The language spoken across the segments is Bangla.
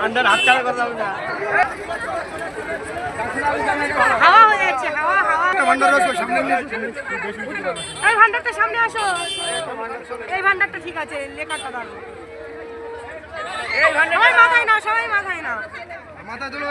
ঠান্ডার হাত ছাড়া কথা হবে না। হাওয়া হয়ে যাচ্ছে, হাওয়া হাওয়া। এই ভান্ডারটা সামনে আসো, এই ভান্ডারটা ঠিক আছে, লেখাটা দাঁড়ো। সবাই মাথায় না, সবাই মাথায় না, মাথায় তুলো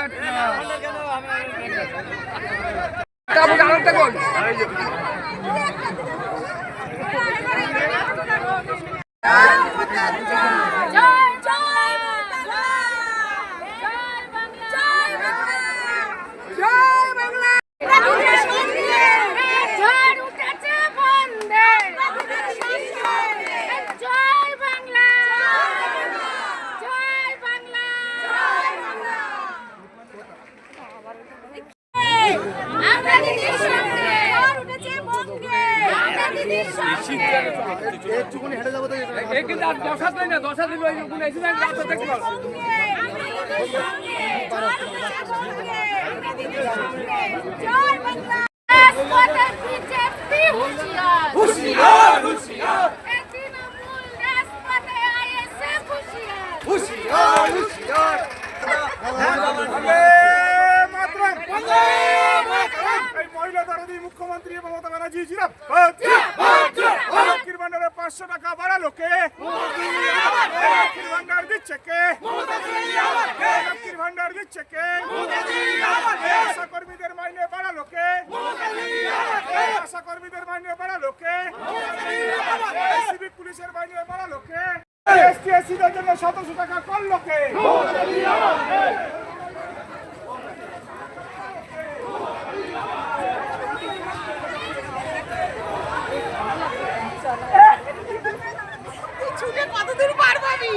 হেঁটে যাবো দশা দিই না, দশা দিল মুখ্যমন্ত্রী মমতা ব্যানার্জি লক্ষ্মীর ভান্ডারে 500 টাকা বাড়ালো কে? লক্ষ্মীর ভান্ডার দিচ্ছে কে? লক্ষ্মীর ভান্ডার দিচ্ছে কে? আশা কর্মীদের মাইনে বাড়ালো কে? আশা কর্মীদের মাইনে বাড়ালো কে? সিভিক পুলিশের মাইনে বাড়ালো কে? এসটি এসসিদের জন্য 1700 টাকা করলো কে? কতদূর পারবো আমি?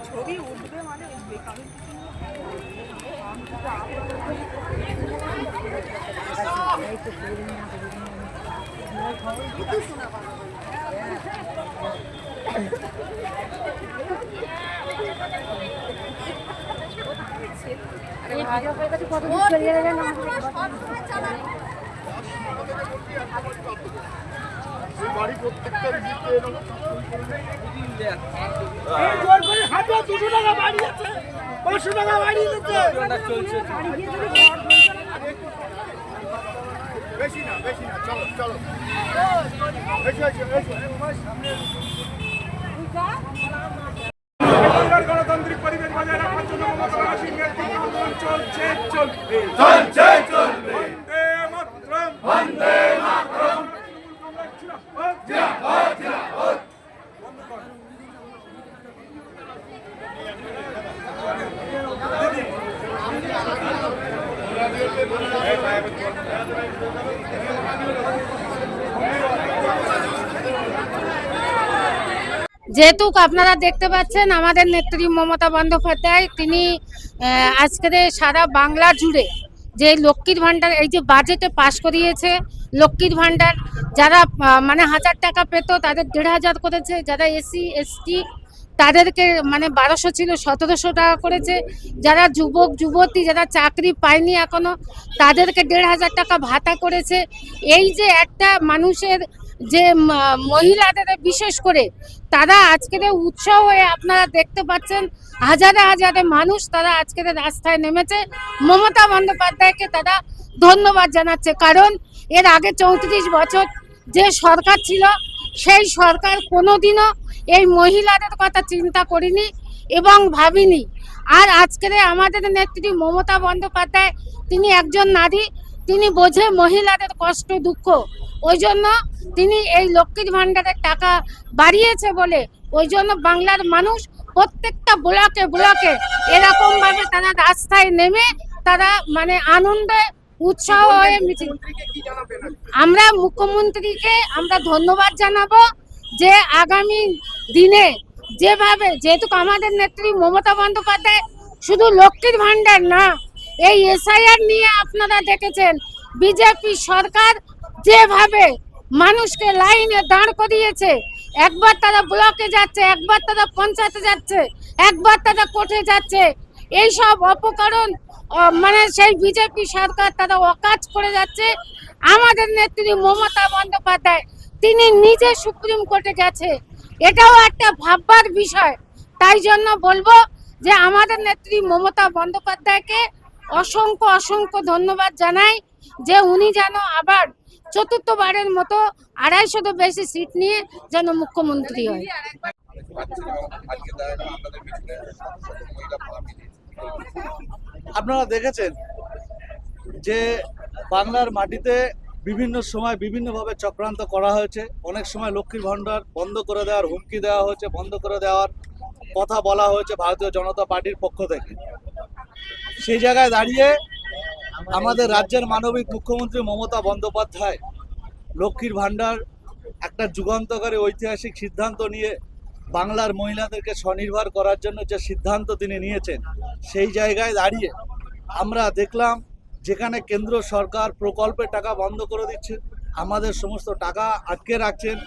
ছবি উঠবে মানে উঠবে, কারণ বাড়ি প্রত্যেকটা হাতে 200 টাকা বাড়ি আছে, 500 টাকা বাড়ি দিচ্ছে। বেশি না, বেশি না, চলো চলো গণতান্ত্রিক পরিবেশ বজায় রাখার জন্য মমতা সিংহের আন্দোলন চলছে চলবে চলছে চলবে। বন্দে মাতরম বন্দে মাতরম। দিদি যেহেতু আপনারা দেখতে পাচ্ছেন আমাদের নেত্রী মমতা বন্দ্যোপাধ্যায় তিনি আজকের সারা বাংলা জুড়ে যে লক্ষ্মীর ভাণ্ডার এই যে বাজেটে পাশ করিয়েছে, লক্ষ্মীর ভাণ্ডার যারা মানে 1000 টাকা পেত তাদের 1500 করেছে, যারা এসসি এসটি তাদেরকে মানে 1200 ছিল 1700 টাকা করেছে, যারা যুবক যুবতী যারা চাকরি পায়নি এখনো তাদেরকে 1500 টাকা ভাতা করেছে। এই যে একটা মানুষের যে মহিলাদের বিশেষ করে তারা আজকের উৎসাহ হয়ে আপনারা দেখতে পাচ্ছেন হাজারে হাজারে মানুষ তারা আজকের রাস্তায় নেমেছে, মমতা বন্দ্যোপাধ্যায়কে তারা ধন্যবাদ জানাচ্ছে। কারণ এর আগে 34 বছর যে সরকার ছিল সেই সরকার কোনোদিনও এই মহিলাদের কথা চিন্তা করেনি এবং ভাবিনি। আর আজকের আমাদের নেত্রী মমতা বন্দ্যোপাধ্যায় তিনি একজন নারী, তিনি বোঝে মহিলাদের কষ্ট দুঃখ, ওই জন্য তিনি এই লক্ষ্মীর ভাণ্ডারের টাকা বাড়িয়েছে বলে ওই জন্য বাংলার মানুষ প্রত্যেকটা ব্লকে ব্লকে এরকমভাবে তারা রাস্তায় নেমে তারা মানে আনন্দে উৎসাহ হয়ে মিছিল। আমরা মুখ্যমন্ত্রীকে আমরা ধন্যবাদ জানাবো যে আগামী দিনে যেভাবে যেহেতু আমাদের নেত্রী মমতা বন্দ্যোপাধ্যায় শুধু লক্ষ্মীর ভাণ্ডার না, এই এসআইআর নিয়ে আপনারা দেখেছেন বিজেপি সরকার যেভাবে মানুষকে লাইনে দাঁড় করিয়েছে, একবার তারা ব্লকে যাচ্ছে, একবার তারা পঞ্চায়েতে যাচ্ছে, একবার তারা কোর্টে যাচ্ছে, এই সব অপকরণ মানে সেই বিজেপি সরকার তারা অকাজ করে যাচ্ছে। আমাদের নেত্রী মমতা বন্দ্যোপাধ্যায় তিনি নিজে সুপ্রিম কোর্টে গেছে, এটাও একটা ভাববার বিষয়। তাই জন্য বলবো যে আমাদের নেত্রী মমতা বন্দ্যোপাধ্যায়কে অসংখ্য অসংখ্য ধন্যবাদ জানাই যে উনি যেন আবার চতুর্থবারের মতো 250 বেশি সিট নিয়ে যেন মুখ্যমন্ত্রী হয়। আপনারা দেখেছেন যে বাংলার মাটিতে বিভিন্ন সময় বিভিন্নভাবে চক্রান্ত করা হয়েছে। অনেক সময় লক্ষ্মীর ভাণ্ডার বন্ধ করে দেওয়ার হুমকি দেওয়া হয়েছে, বন্ধ করে দেওয়ার কথা বলা হয়েছে ভারতীয় জনতা পার্টির পক্ষ থেকে। সেই জায়গায় দাঁড়িয়ে আমাদের রাজ্যের মানবিক মুখ্যমন্ত্রী মমতা বন্দ্যোপাধ্যায় লক্ষ্মীর ভাণ্ডার একটা যুগান্তকারী ঐতিহাসিক সিদ্ধান্ত নিয়ে বাংলার মহিলাদেরকে স্বনির্ভর করার জন্য যে সিদ্ধান্ত তিনি নিয়েছেন, সেই জায়গায় দাঁড়িয়ে আমরা দেখলাম যেখানে কেন্দ্র সরকার প্রকল্পের টাকা বন্ধ করে দিচ্ছে, আমাদের সমস্ত টাকা আটকে রাখছেন,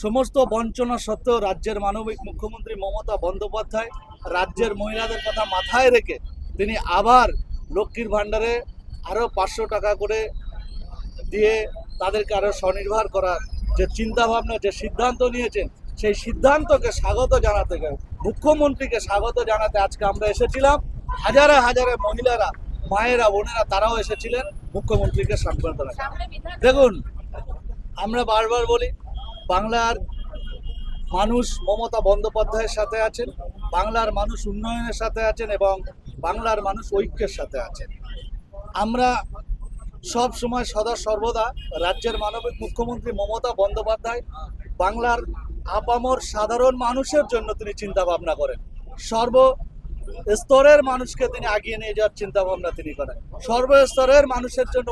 সমস্ত বঞ্চনা সত্ত্বেও রাজ্যের মানবিক মুখ্যমন্ত্রী মমতা বন্দ্যোপাধ্যায় রাজ্যের মহিলাদের কথা মাথায় রেখে তিনি আবার লক্ষ্মীর ভাণ্ডারে আরও 500 টাকা করে দিয়ে তাদেরকে আরও স্বনির্ভর করার যে চিন্তাভাবনা, যে সিদ্ধান্ত নিয়েছেন, সেই সিদ্ধান্তকে স্বাগত জানাতে মুখ্যমন্ত্রীকে স্বাগত জানাতে আজকে আমরা এসেছিলাম। হাজারে হাজারে মহিলারা, মায়েরা, বোনেরা তারাও এসেছিলেন মুখ্যমন্ত্রীকে স্বাগত জানাতে। দেখুন, আমরা বারবার বলি বাংলার মানুষ মমতা বন্দ্যোপাধ্যায়ের সাথে আছেন, বাংলার মানুষ উন্নয়নের সাথে আছেন এবং বাংলার মানুষ ঐক্যের সাথে আছেন। আমরা সব সময় সদা সর্বদা রাজ্যের মানবিক মুখ্যমন্ত্রী মমতা বন্দ্যোপাধ্যায় বাংলার আপামর সাধারণ মানুষের জন্য তিনি চিন্তা ভাবনা করেন, সর্বস্তরের মানুষকে তিনি আগিয়ে নিয়ে যাওয়ার চিন্তা ভাবনা তিনি করেন, সর্বস্তরের মানুষের জন্য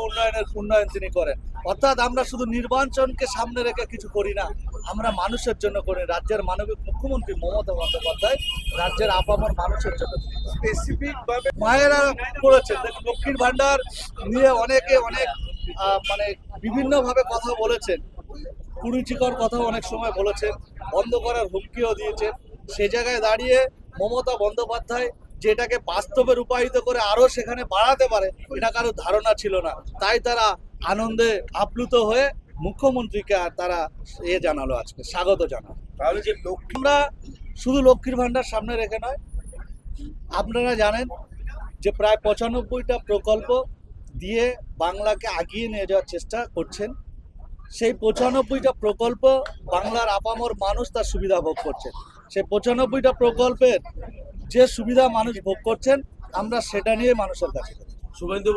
উন্নয়ন তিনি করেন। অর্থাৎ আমরা শুধু নির্বাচনকে সামনে রেখে কিছু করি না, আমরা মানুষের জন্য করি। রাজ্যের মানবিক মুখ্যমন্ত্রী মমতা বন্দ্যোপাধ্যায় রাজ্যের আপামর মানুষের জন্য স্পেসিফিক ভাবে মায়েরা করেছেন। লক্ষ্মীর ভাণ্ডার নিয়ে অনেকে অনেক মানে বিভিন্নভাবে কথা বলেছেন, কুরুচিকর কথা অনেক সময় বলেছেন, বন্ধ করার হুমকিও দিয়েছেন। সে জায়গায় দাঁড়িয়ে মমতা বন্দ্যোপাধ্যায় যেটাকে বাস্তবে রূপায়িত করে আরো সেখানে বাড়াতে পারে এটা কারো ধারণা ছিল না, তাই তারা আনন্দে আপ্লুত হয়ে মুখ্যমন্ত্রীকে আর তারা জানালো, আজকে স্বাগত জানালো। তাহলে যে আমরা শুধু লক্ষ্মীর ভাণ্ডার সামনে রেখে নয়, আপনারা জানেন যে প্রায় 95টা প্রকল্প দিয়ে বাংলাকে আগিয়ে নিয়ে যাওয়ার চেষ্টা করছেন। সেই 95টা প্রকল্প বাংলার আপামর মানুষ তার সুবিধা ভোগ করছেন। সেই 95টা প্রকল্পের যে সুবিধা মানুষ ভোগ করছেন আমরা সেটা নিয়ে মানুষের কাছে শুভেন্দু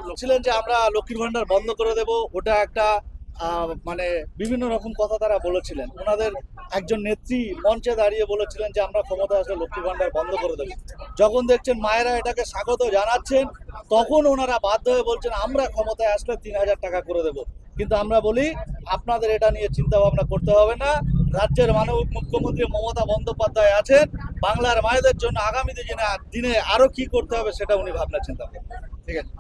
বলছিলেন যে আমরা লক্ষ্মীর ভাণ্ডার বন্ধ করে দেব, ওটা একটা মানে বিভিন্ন রকম কথা তারা বলেছিলেন। ওনাদের একজন নেত্রী মঞ্চে দাঁড়িয়ে বলেছিলেন যে আমরা ক্ষমতা আসলে লক্ষ্মীর ভাণ্ডার বন্ধ করে দেব। যখন দেখছেন মায়েরা এটাকে স্বাগত জানাচ্ছেন, তখন ওনারা বাধ্য হয়ে বলছেন আমরা ক্ষমতায় আসলে 3,000 টাকা করে দেব। কিন্তু আমরা বলি আপনাদের এটা নিয়ে চিন্তা ভাবনা করতে হবে না। রাজ্যের মাননীয় মুখ্যমন্ত্রী মমতা বন্দ্যোপাধ্যায় আছেন, বাংলার মায়েদের জন্য আগামী দিনে আরো কি করতে হবে সেটা উনি ভাবনা চিন্তা করবেন। ঠিক আছে।